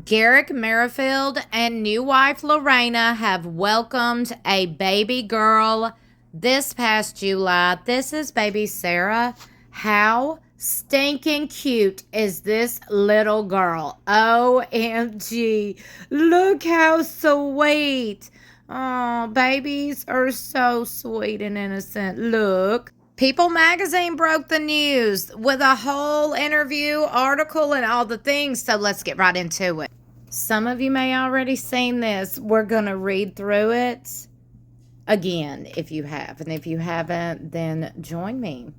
Garrick Merrifield and new wife Lorrana have welcomed a baby girl this past July. This is baby Sarah. How stinking cute is this little girl? OMG. Look how sweet. Oh, babies are so sweet and innocent. Look. People magazine broke the news with a whole interview, article, and all the things. So let's get right into it. Some of you may already seen this. We're going to read through it again if you have. And if you haven't, then join me.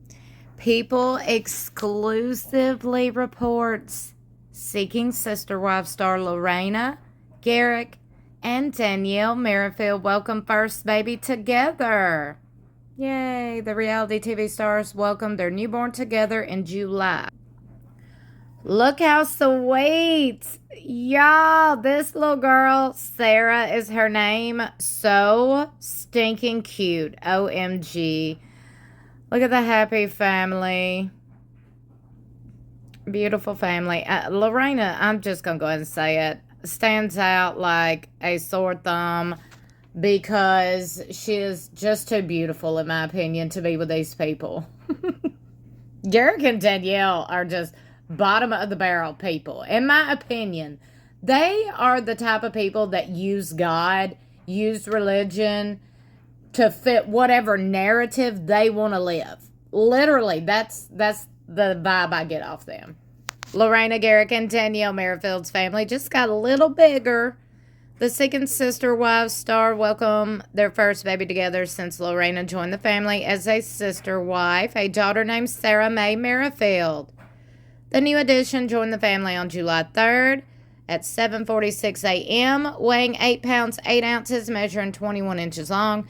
People exclusively reports seeking sister wife star Lorrana, Garrick, and Dannielle Merrifield welcome first baby together. Yay, the reality TV stars welcomed their newborn together in July. Look how sweet. Y'all, this little girl, Sarah is her name. So stinking cute. OMG. Look at the happy family. Beautiful family. Lorrana, I'm just going to go ahead and say it, stands out like a sore thumb, because she is just too beautiful, in my opinion, to be with these people. Garrick and Dannielle are just bottom of the barrel people. In my opinion, they are the type of people that use God, use religion to fit whatever narrative they want to live. Literally, that's the vibe I get off them. Lorrana, Garrick, and Dannielle Merrifield's family just got a little bigger. The second sister wives star welcome their first baby together since Lorrana joined the family as a sister wife, a daughter named Sarah Mae Merrifield. The new addition joined the family on July 3rd at 7:46 a.m., weighing 8 pounds, 8 ounces, measuring 21 inches long.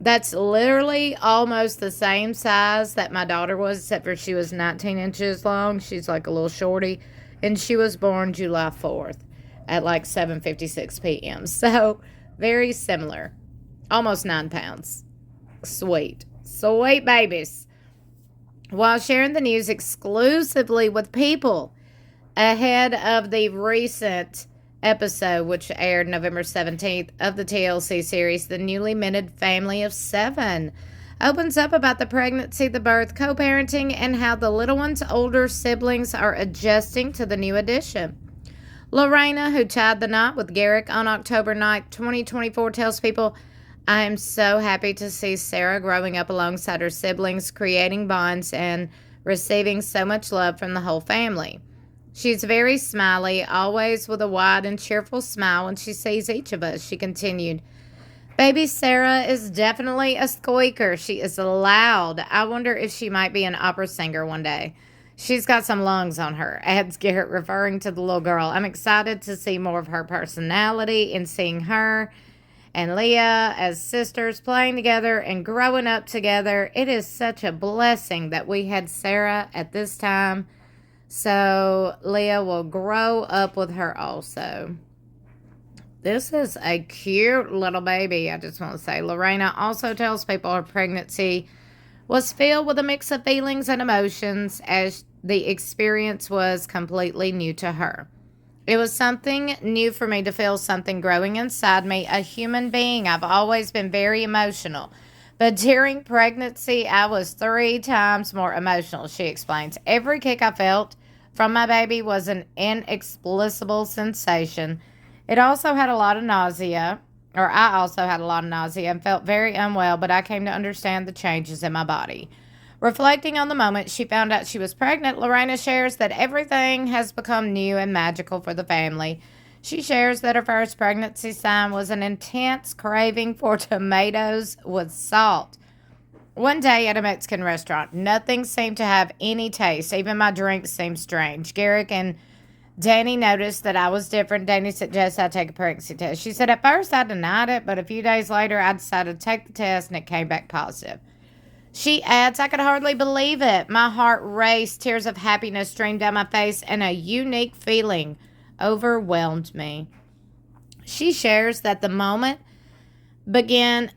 That's literally almost the same size that my daughter was, except for she was 19 inches long. She's like a little shorty, and she was born July 4th. At like 7:56 p.m. So, very similar. Almost 9 pounds. Sweet. Sweet babies. While sharing the news exclusively with People ahead of the recent episode, which aired November 17th, of the TLC series, The Newly Minted Family of 7 opens up about the pregnancy, the birth, co-parenting, and how the little one's older siblings are adjusting to the new addition. Lorrana, who tied the knot with Garrick on October 9th, 2024, tells People, "I am so happy to see Sarah growing up alongside her siblings, creating bonds, and receiving so much love from the whole family. She's very smiley, always with a wide and cheerful smile when she sees each of us," she continued. "Baby Sarah is definitely a squeaker. She is loud. I wonder if she might be an opera singer one day. She's got some lungs on her," adds Garrett, referring to the little girl. "I'm excited to see more of her personality in seeing her and Leah as sisters playing together and growing up together. It is such a blessing that we had Sarah at this time, so Leah will grow up with her also." This is a cute little baby, I just want to say. Lorrana also tells People her pregnancy was filled with a mix of feelings and emotions, as the experience was completely new to her. "It was something new for me to feel something growing inside me, a human being. I've always been very emotional, but during pregnancy, I was 3 times more emotional," she explains. "Every kick I felt from my baby was an inexplicable sensation. It also had a lot of nausea, or I also had a lot of nausea and felt very unwell, but I came to understand the changes in my body." Reflecting on the moment she found out she was pregnant, Lorrana shares that everything has become new and magical for the family. She shares that her first pregnancy sign was an intense craving for tomatoes with salt. "One day at a Mexican restaurant, nothing seemed to have any taste. Even my drinks seemed strange. Garrick and Danny noticed that I was different. Danny suggested I take a pregnancy test. She said, at first I denied it, but a few days later I decided to take the test and it came back positive." She adds, "I could hardly believe it. My heart raced, tears of happiness streamed down my face, and a unique feeling overwhelmed me." She shares that that moment began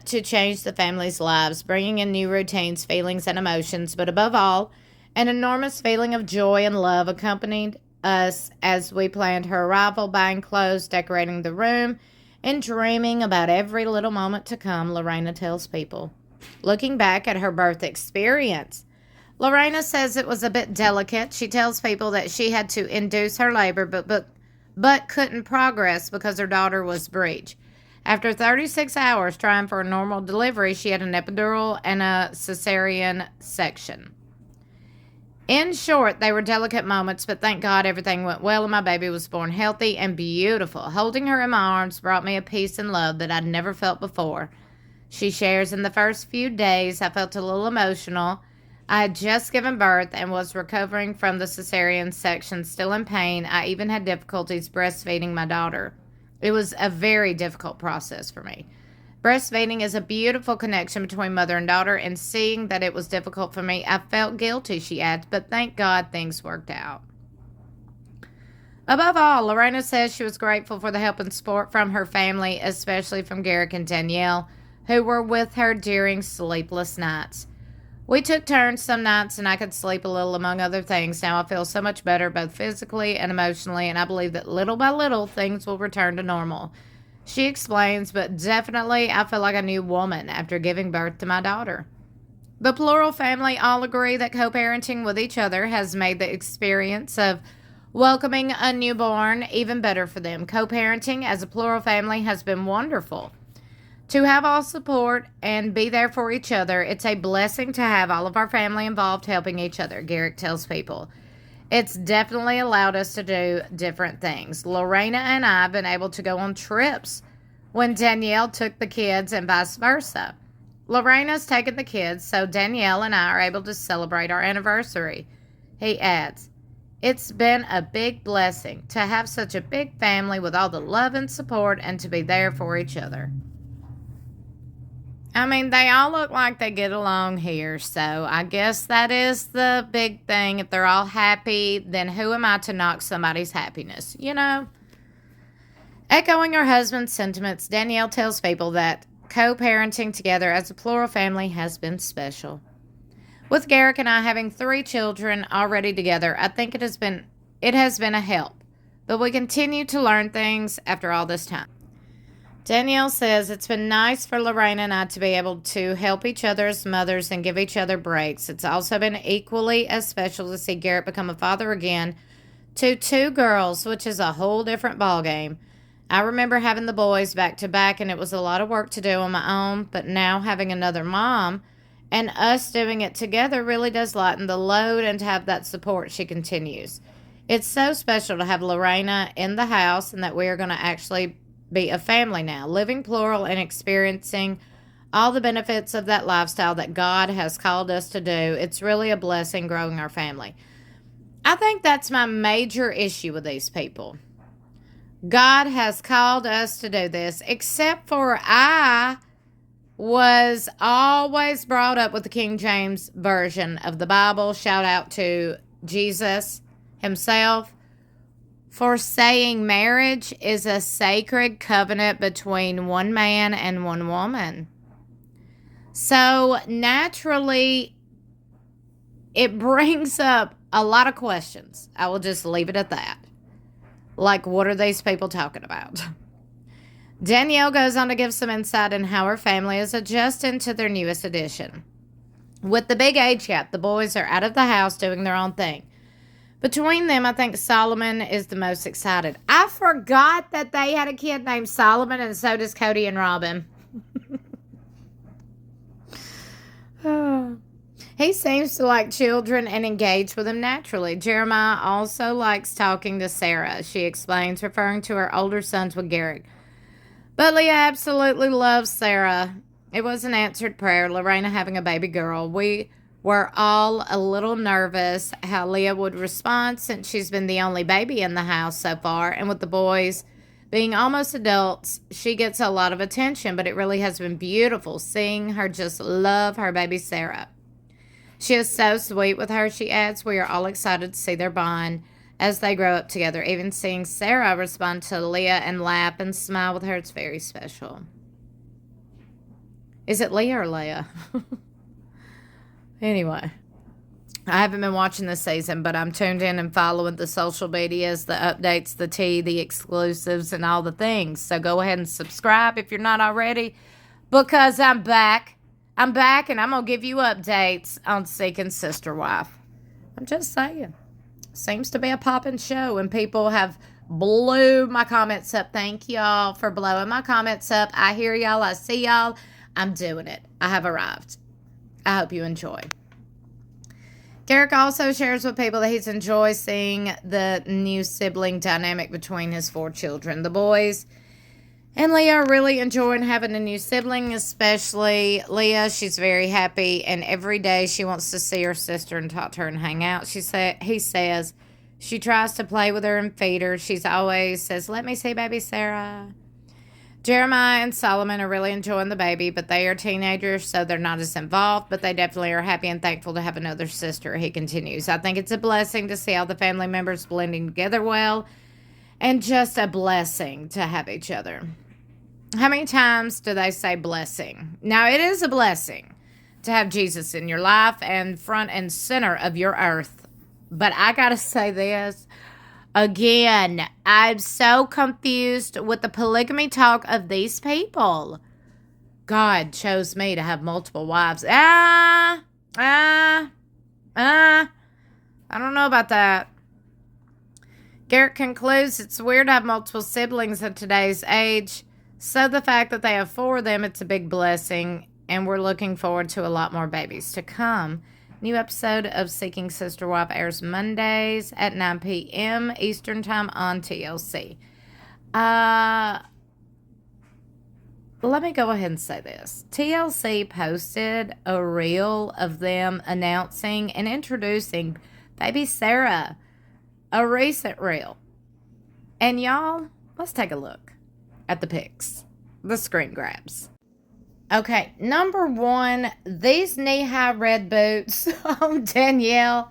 to change the family's lives, bringing in new routines, feelings, and emotions, but above all, an enormous feeling of joy and love accompanied us as we planned her arrival, buying clothes, decorating the room, and dreaming about every little moment to come, Lorrana tells People. Looking back at her birth experience, Lorrana says it was a bit delicate. She tells People that she had to induce her labor but couldn't progress because her daughter was breech. After 36 hours trying for a normal delivery, she had an epidural and a cesarean section. In short, they were delicate moments, but thank God everything went well and my baby was born healthy and beautiful. Holding her in my arms brought me a peace and love that I'd never felt before. She shares, in the first few days, I felt a little emotional. I had just given birth and was recovering from the cesarean section, still in pain. I even had difficulties breastfeeding my daughter. It was a very difficult process for me. Breastfeeding is a beautiful connection between mother and daughter, and seeing that it was difficult for me, I felt guilty, she adds, but thank God things worked out. Above all, Lorrana says she was grateful for the help and support from her family, especially from Garrick and Dannielle, who were with her during sleepless nights. We took turns some nights and I could sleep a little, among other things. Now I feel so much better, both physically and emotionally, and I believe that little by little things will return to normal. She explains, but definitely I feel like a new woman after giving birth to my daughter. The Plural family all agree that co-parenting with each other has made the experience of welcoming a newborn even better for them. Co-parenting as a Plural family has been wonderful. To have all support and be there for each other, it's a blessing to have all of our family involved helping each other, Garrick tells People. It's definitely allowed us to do different things. Lorrana and I have been able to go on trips when Dannielle took the kids and vice versa. Lorrana's taken the kids, so Dannielle and I are able to celebrate our anniversary. He adds, it's been a big blessing to have such a big family with all the love and support and to be there for each other. I mean, they all look like they get along here, so I guess that is the big thing. If they're all happy, then who am I to knock somebody's happiness, you know? Echoing her husband's sentiments, Dannielle tells People that co-parenting together as a Plural family has been special. With Garrick and I having 3 children already together, I think it has been a help, but we continue to learn things after all this time. Dannielle says it's been nice for Lorrana and I to be able to help each other as mothers and give each other breaks. It's also been equally as special to see Garrett become a father again to 2 girls, which is a whole different ballgame. I remember having the boys back to back, and it was a lot of work to do on my own, but now having another mom and us doing it together really does lighten the load and to have that support, she continues. It's so special to have Lorrana in the house and that we are going to actually be a family now, living plural and experiencing all the benefits of that lifestyle that God has called us to do. It's really a blessing growing our family. I think that's my major issue with these people. God has called us to do this, except for I was always brought up with the King James Version of the Bible. Shout out to Jesus himself for saying marriage is a sacred covenant between one man and one woman. So naturally, it brings up a lot of questions. I will just leave it at that. Like, what are these people talking about? Dannielle goes on to give some insight in how her family is adjusting to their newest addition. With the big age gap, the boys are out of the house doing their own thing. Between them, I think Solomon is the most excited. I forgot that they had a kid named Solomon, and so does Cody and Robin. He seems to like children and engage with them naturally. Jeremiah also likes talking to Sarah, she explains, referring to her older sons with Garrick. But Leah absolutely loves Sarah. It was an answered prayer, Lorrana having a baby girl. We were all a little nervous how Leah would respond since she's been the only baby in the house so far. And with the boys being almost adults, she gets a lot of attention, but it really has been beautiful seeing her just love her baby Sarah. She is so sweet with her, she adds. We are all excited to see their bond as they grow up together. Even seeing Sarah respond to Leah and laugh and smile with her, it's very special. Is it Leah or Leah? Anyway, I haven't been watching this season, but I'm tuned in and following the social medias, the updates, the tea, the exclusives, and all the things. So go ahead and subscribe if you're not already, because I'm back. I'm back, and I'm going to give you updates on Seeking Sister Wife. I'm just saying. Seems to be a popping show, and people have blew my comments up. Thank y'all for blowing my comments up. I hear y'all. I see y'all. I'm doing it. I have arrived. I hope you enjoy. Garrick also shares with people that he's enjoyed seeing the new sibling dynamic between his 4 children. The boys and Leah are really enjoying having a new sibling, especially Leah. She's very happy, and every day she wants to see her sister and talk to her and hang out. He says she tries to play with her and feed her. She's always says, "Let me see baby Sarah." Jeremiah and Solomon are really enjoying the baby, but they are teenagers, so they're not as involved, but they definitely are happy and thankful to have another sister. He continues, "I think it's a blessing to see all the family members blending together well, and just a blessing to have each other." How many times do they say blessing? Now, it is a blessing to have Jesus in your life and front and center of your earth. But I got to say this. Again, I'm so confused with the polygamy talk of these people. God chose me to have multiple wives. I don't know about that. Garrick concludes, it's weird to have multiple siblings at today's age. So the fact that they have 4 of them, it's a big blessing. And we're looking forward to a lot more babies to come. New episode of Seeking Sister Wife airs Mondays at 9 p.m. Eastern Time on TLC. Let me go ahead and say this. TLC posted a reel of them announcing and introducing baby Sarah. A recent reel. And y'all, let's take a look at the pics. The screen grabs. Okay, number 1, these knee-high red boots on Dannielle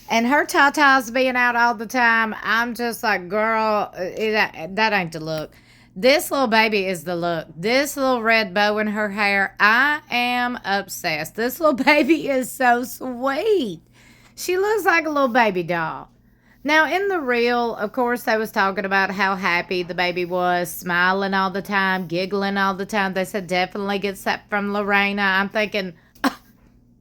and her tatas being out all the time. I'm just like, girl, that ain't the look. This little baby is the look. This little red bow in her hair, I am obsessed. This little baby is so sweet. She looks like a little baby doll. Now, in the reel, of course, they was talking about how happy the baby was, smiling all the time, giggling all the time. They said definitely gets that from Lorrana. I'm thinking,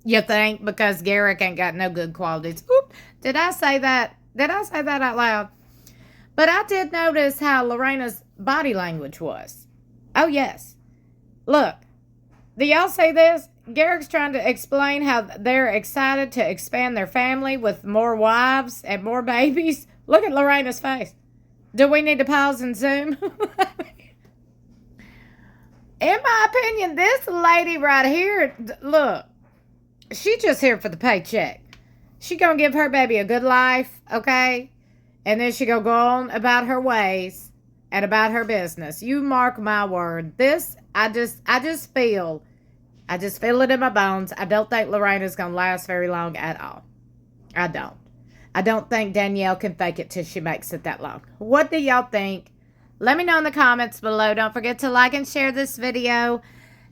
you think? Because Garrick ain't got no good qualities. Oop, did I say that? Did I say that out loud? But I did notice how Lorrana's body language was. Oh, yes. Look, do y'all see this? Garrick's trying to explain how they're excited to expand their family with more wives and more babies. Look at Lorrana's face. Do we need to pause and zoom? In my opinion, this lady right here, look, she just here for the paycheck. She gonna give her baby a good life, okay? And then she gonna go on about her ways and about her business. You mark my word. This, I just feel it in my bones. I don't think Lorrana's going to last very long at all. I don't. I don't think Dannielle can fake it till she makes it that long. What do y'all think? Let me know in the comments below. Don't forget to like and share this video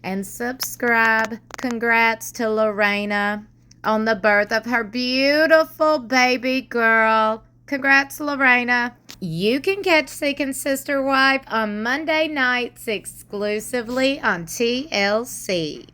and subscribe. Congrats to Lorrana on the birth of her beautiful baby girl. Congrats, Lorrana. You can catch Seeking Sister Wife on Monday nights exclusively on TLC.